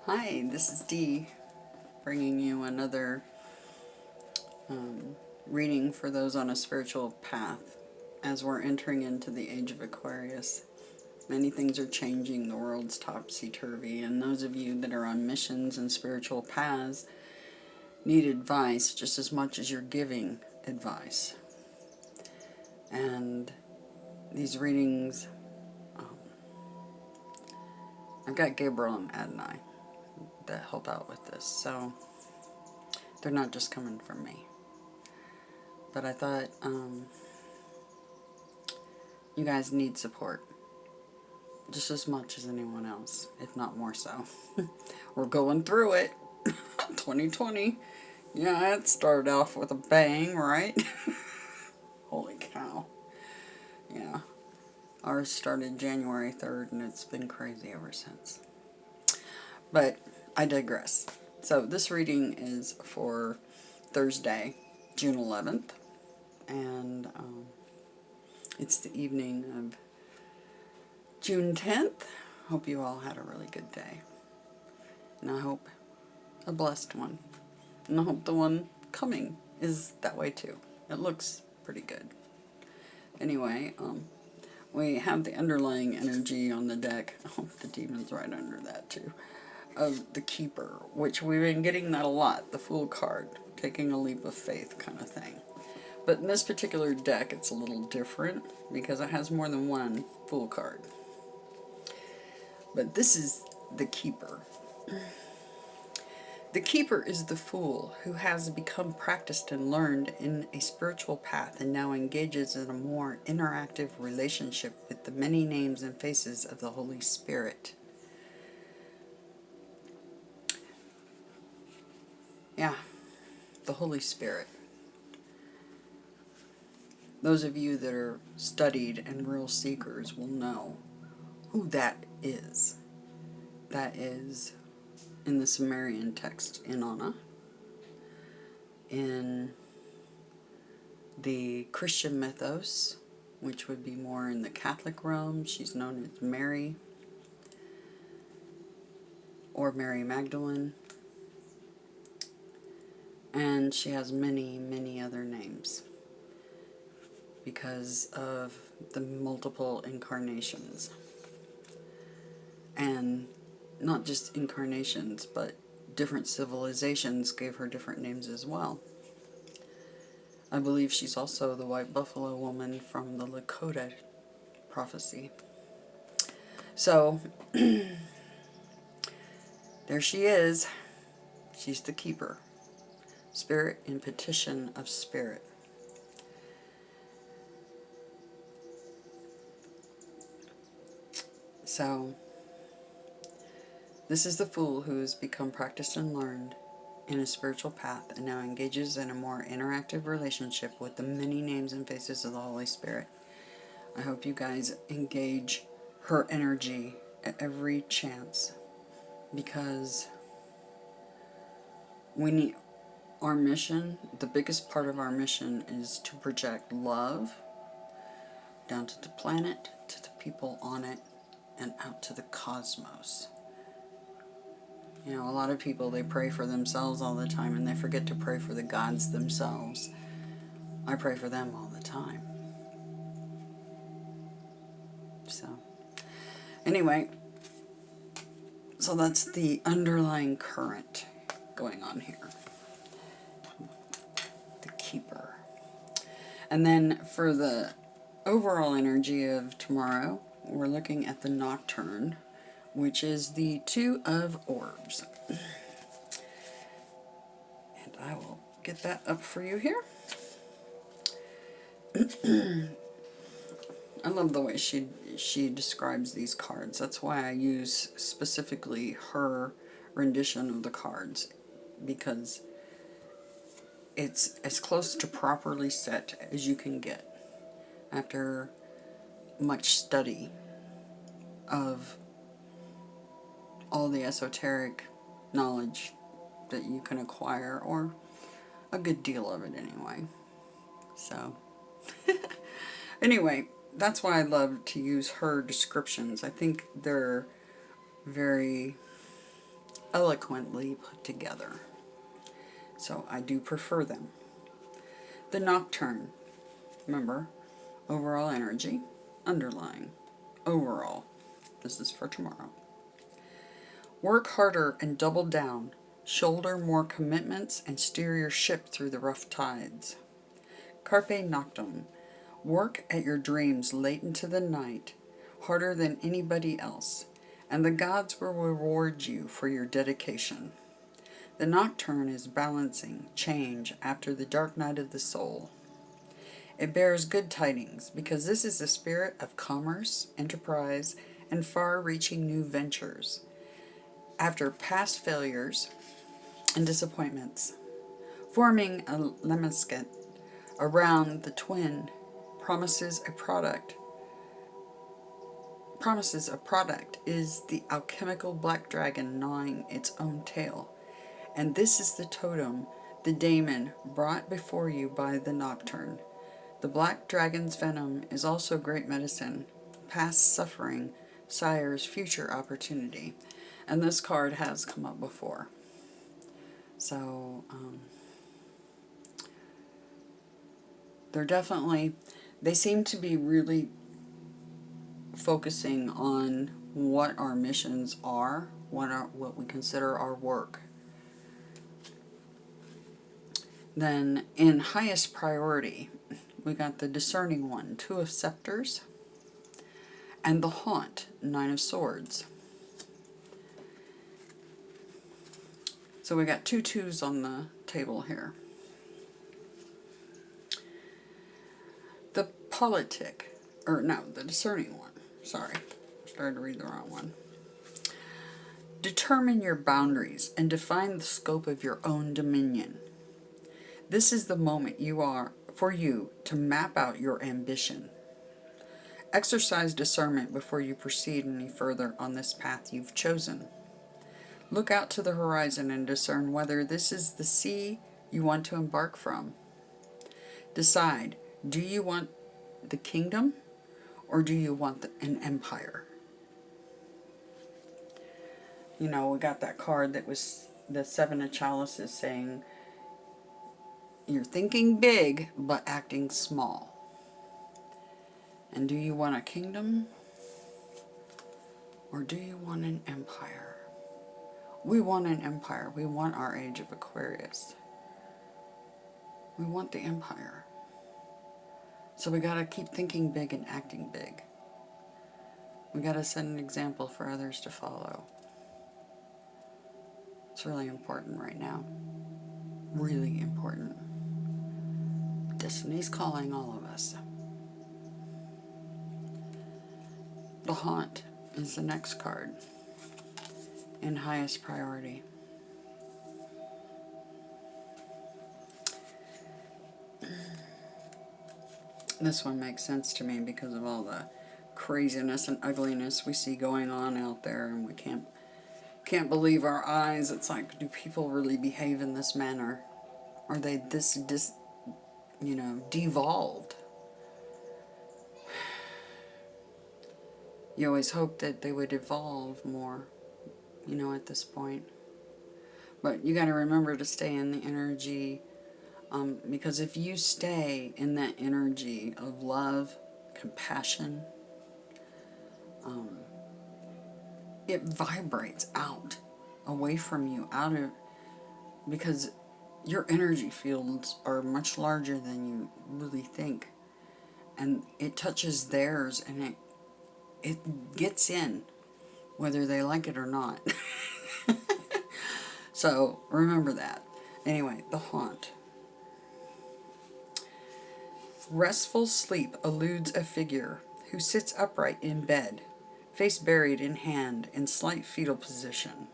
Hi, this is Dee, bringing you another reading for those on a spiritual path as we're entering into the age of Aquarius. Many things are changing, the world's topsy-turvy, and those of you that are on missions and spiritual paths need advice just as much as you're giving advice. And these readings, I've got Gabriel and Adonai that help out with this, so they're not just coming from me. But I thought you guys need support just as much as anyone else, if not more so. We're going through it. 2020. Yeah, it started off with a bang, right? Holy cow. Yeah. Ours started January 3rd, and it's been crazy ever since. But I digress. So this reading is for Thursday, June 11th. And it's the evening of June 10th. Hope you all had a really good day. And I hope a blessed one. And I hope the one coming is that way too. It looks pretty good. Anyway, we have the underlying energy on the deck. I hope the demon's right under that too. Of the Keeper, which we've been getting that a lot. The Fool card. Taking a leap of faith kind of thing. But in this particular deck, it's a little different because it has more than one Fool card. But this is the Keeper. The Keeper is the Fool who has become practiced and learned in a spiritual path and now engages in a more interactive relationship with the many names and faces of the Holy Spirit. Yeah, the Holy Spirit. Those of you that are studied and real seekers will know who that is. That is in the Sumerian text, Inanna. In the Christian mythos, which would be more in the Catholic realm, she's known as Mary or Mary Magdalene. And she has many, many other names because of the multiple incarnations. And not just incarnations, but different civilizations gave her different names as well. I believe she's also the white buffalo woman from the Lakota prophecy. So, there she is. She's the Keeper. Spirit in petition of spirit. So, this is the Fool who has become practiced and learned in a spiritual path and now engages in a more interactive relationship with the many names and faces of the Holy Spirit. I hope you guys engage her energy at every chance, because we need our mission. The biggest part of our mission is to project love down to the planet, to the people on it, and out to the cosmos. You know, a lot of people, they pray for themselves all the time and they forget to pray for the gods themselves. I pray for them all the time. So, anyway, so that's the underlying current going on here. The Keeper. And then for the overall energy of tomorrow, we're looking at the Nocturne, which is the Two of Orbs. And I will get that up for you here. I love the way she describes these cards. That's why I use specifically her rendition of the cards, because it's as close to properly set as you can get after much study of all the esoteric knowledge that you can acquire, or a good deal of it anyway. So, anyway, that's why I love to use her descriptions. I think they're very eloquently put together. So I do prefer them. The Nocturne. Remember, overall energy, underlying, overall. This is for tomorrow. Work harder and double down. Shoulder more commitments and steer your ship through the rough tides. Carpe Noctem. Work at your dreams late into the night, harder than anybody else, and the gods will reward you for your dedication. The Nocturne is balancing change after the dark night of the soul. It bears good tidings because this is the spirit of commerce, enterprise, and far-reaching new ventures. After past failures and disappointments, forming a lemniscate around the twin promises a product is the alchemical black dragon gnawing its own tail. And this is the totem the daemon brought before you by the Nocturne. The black dragon's venom is also great medicine. Past suffering sires future opportunity. And this card has come up before. So, they seem to be really focusing on what our missions are, what we consider our work. Then in highest priority, we got the Discerning One, Two of Scepters, and the Haunt, Nine of Swords. So we got 2 twos on the table here. The Discerning One. Sorry, started to read the wrong one. Determine your boundaries and define the scope of your own dominion. This is the moment for you to map out your ambition. Exercise discernment before you proceed any further on this path you've chosen. Look out to the horizon and discern whether this is the sea you want to embark from. Decide, do you want the kingdom or do you want an empire? You know, we got that card that was the Seven of Chalices saying, you're thinking big but acting small. And do you want a kingdom or do you want an empire? We want an empire. We want our age of Aquarius. We want the empire. So we got to keep thinking big and acting big. We got to set an example for others to follow. It's really important right now. Really important. Destiny's calling all of us. The Haunt is the next card in highest priority. This one makes sense to me because of all the craziness and ugliness we see going on out there, and we can't believe our eyes. It's like, do people really behave in this manner? Are they devolved? You always hope that they would evolve more, at this point. But you got to remember to stay in the energy, because if you stay in that energy of love, compassion, it vibrates out, away from you, because your energy fields are much larger than you really think. And it touches theirs, and it gets in, whether they like it or not. So remember that. Anyway, the Haunt. Restful sleep eludes a figure who sits upright in bed, face buried in hand, in slight fetal position.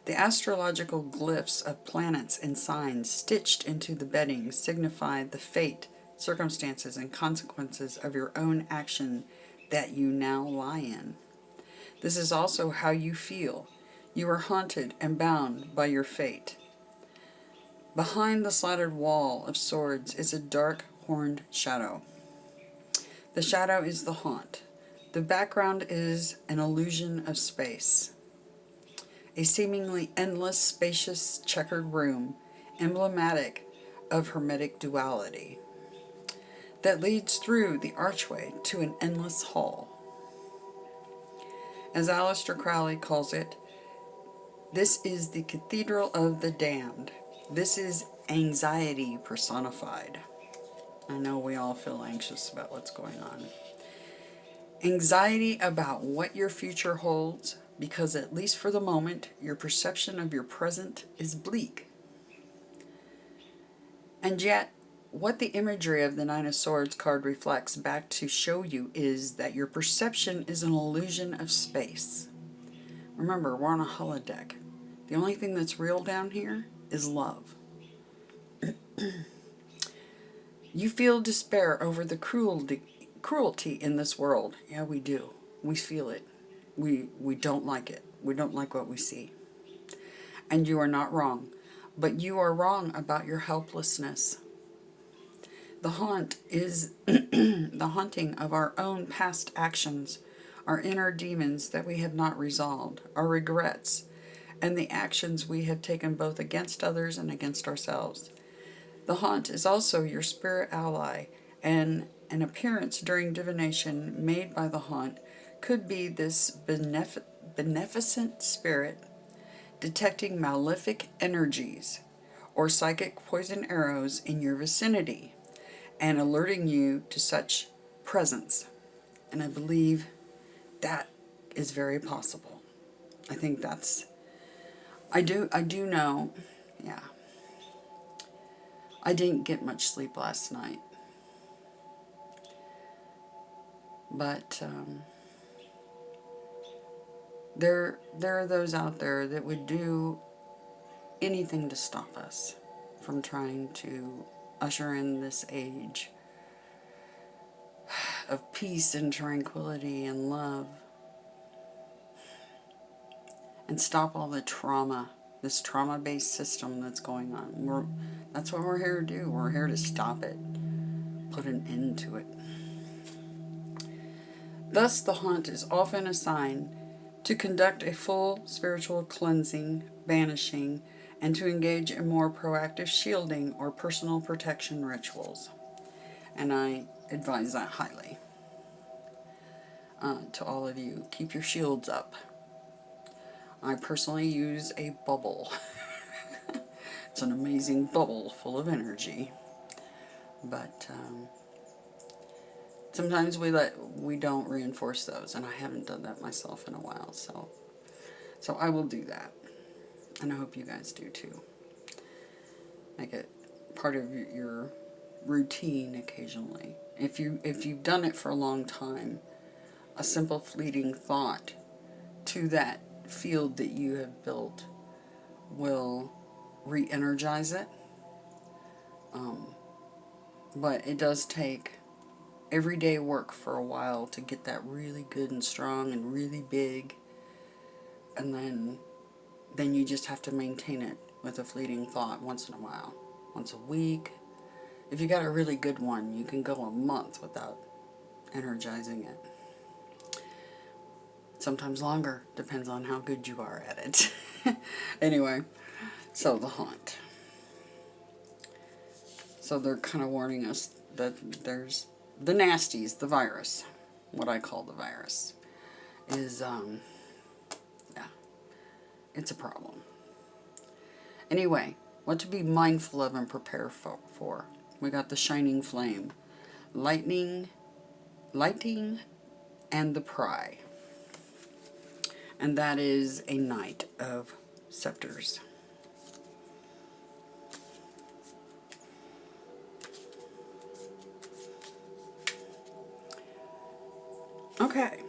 The astrological glyphs of planets and signs stitched into the bedding signify the fate, circumstances, and consequences of your own action that you now lie in. This is also how you feel. You are haunted and bound by your fate. Behind the slatted wall of swords is a dark, horned shadow. The shadow is the haunt. The background is an illusion of space. a seemingly endless, spacious, checkered room, emblematic of hermetic duality, that leads through the archway to an endless hall. As Aleister Crowley calls it, this is the Cathedral of the Damned. This is anxiety personified. I know we all feel anxious about what's going on. Anxiety about what your future holds, because at least for the moment, your perception of your present is bleak. And yet, what the imagery of the Nine of Swords card reflects back to show you is that your perception is an illusion of space. Remember, we're on a holodeck. The only thing that's real down here is love. You feel despair over the cruelty in this world. Yeah, we do. We feel it. We don't like it. We don't like what we see. And you are not wrong. But you are wrong about your helplessness. The haunt is the haunting of our own past actions, our inner demons that we have not resolved, our regrets, and the actions we have taken both against others and against ourselves. The haunt is also your spirit ally, and an appearance during divination made by the haunt could be this beneficent spirit detecting malefic energies or psychic poison arrows in your vicinity and alerting you to such presence. And I believe that is very possible. I think that's, I do know, yeah. I didn't get much sleep last night. But there are those out there that would do anything to stop us from trying to usher in this age of peace and tranquility and love, and stop all the trauma, this trauma-based system that's going on. That's what we're here to do. We're here to stop it, put an end to it. Thus, the haunt is often assigned to conduct a full spiritual cleansing, banishing, and to engage in more proactive shielding or personal protection rituals. And I advise that highly to all of you. Keep your shields up. I personally use a bubble. It's an amazing bubble full of energy. But sometimes we don't reinforce those, and I haven't done that myself in a while. So I will do that. And I hope you guys do too. Make it part of your routine occasionally. If you've done it for a long time, a simple fleeting thought to that field that you have built will re-energize it. But it does take everyday work for a while to get that really good and strong and really big, and then you just have to maintain it with a fleeting thought once in a while, once a week. If you got a really good one, you can go a month without energizing it. Sometimes longer, depends on how good you are at it. Anyway, so the haunt. So they're kind of warning us that there's the nasties, the virus, what I call the virus, is, yeah, it's a problem. Anyway, what to be mindful of and prepare for. We got the shining flame, lighting, and the pry. And that is a Knight of Scepters. Okay.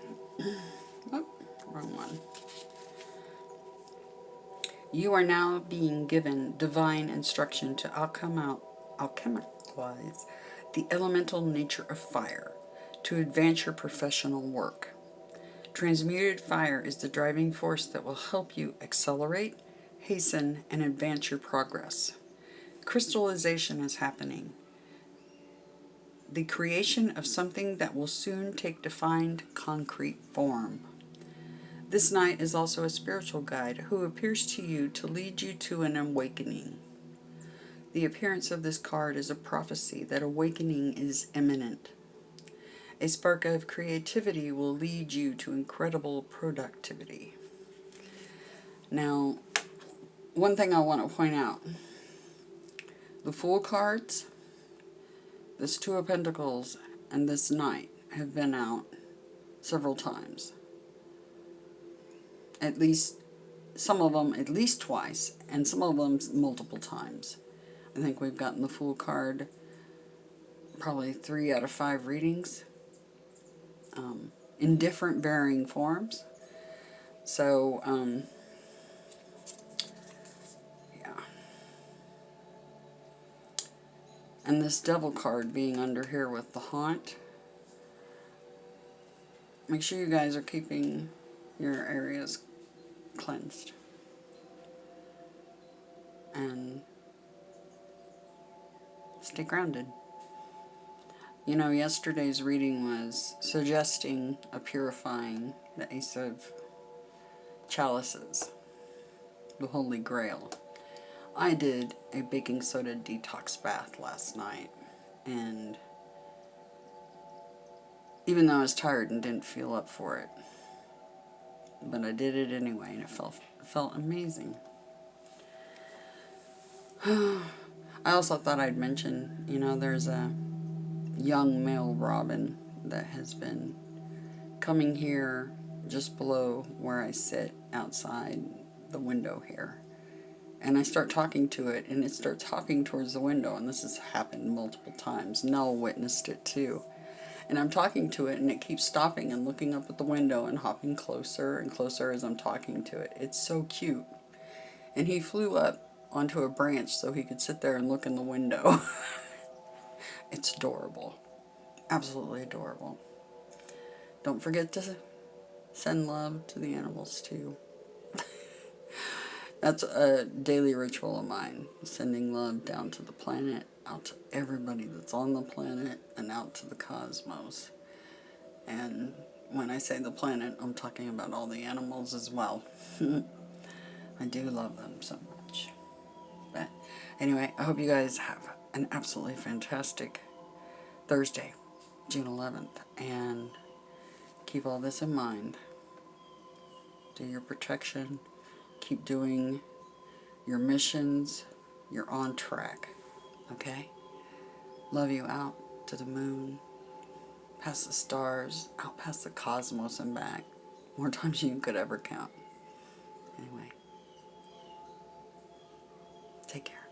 Oh, wrong one. You are now being given divine instruction to alchemize the elemental nature of fire to advance your professional work. Transmuted fire is the driving force that will help you accelerate, hasten, and advance your progress. Crystallization is happening. The creation of something that will soon take defined concrete form. This knight is also a spiritual guide who appears to you to lead you to an awakening. The appearance of this card is a prophecy that awakening is imminent. A spark of creativity will lead you to incredible productivity. Now, one thing I want to point out. The Fool cards, this Two of Pentacles, and this Knight have been out several times. At least, some of them at least twice, and some of them multiple times. I think we've gotten the Fool card probably 3 out of 5 readings in different varying forms. So, yeah. And this Devil card being under here with the Haunt. Make sure you guys are keeping your areas cleansed. And stay grounded. You know, yesterday's reading was suggesting a purifying, the Ace of Chalices, the Holy Grail. I did a baking soda detox bath last night, and even though I was tired and didn't feel up for it, but I did it anyway, and it felt amazing. I also thought I'd mention, you know, there's a young male robin that has been coming here just below where I sit outside the window here. And I start talking to it, and it starts hopping towards the window, and this has happened multiple times. Nell witnessed it too. And I'm talking to it, and it keeps stopping and looking up at the window and hopping closer and closer as I'm talking to it. It's so cute. And he flew up onto a branch so he could sit there and look in the window. It's adorable. Absolutely adorable. Don't forget to send love to the animals too. That's a daily ritual of mine. Sending love down to the planet, out to everybody that's on the planet, and out to the cosmos. And when I say the planet, I'm talking about all the animals as well. I do love them so much. But anyway, I hope you guys have an absolutely fantastic Thursday, June 11th. And keep all this in mind. Do your protection. Keep doing your missions. You're on track. Okay? Love you out to the moon, past the stars, out past the cosmos and back. More times than you could ever count. Anyway. Take care.